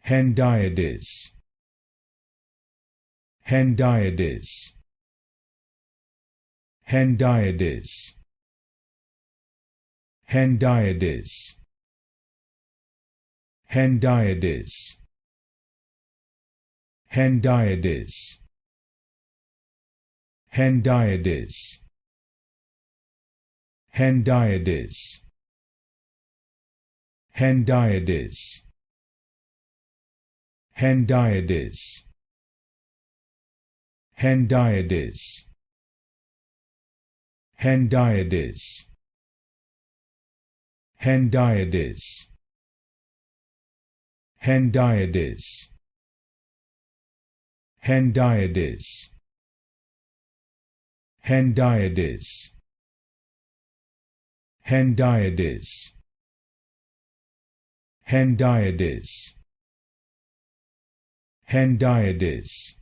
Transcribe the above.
Hendiadys, Hendiadys, Hendiadys, Hendiadys, Hendiadys, Hendiadys, Hendiadys, Hendiadys, Hendiadys, Hendiadys, Hendiadys, Hendiadys, Hendiadys, Hendiadys, Hendiadys, Hendiadys, Hendiadys, Hendiadys, Hendiadys,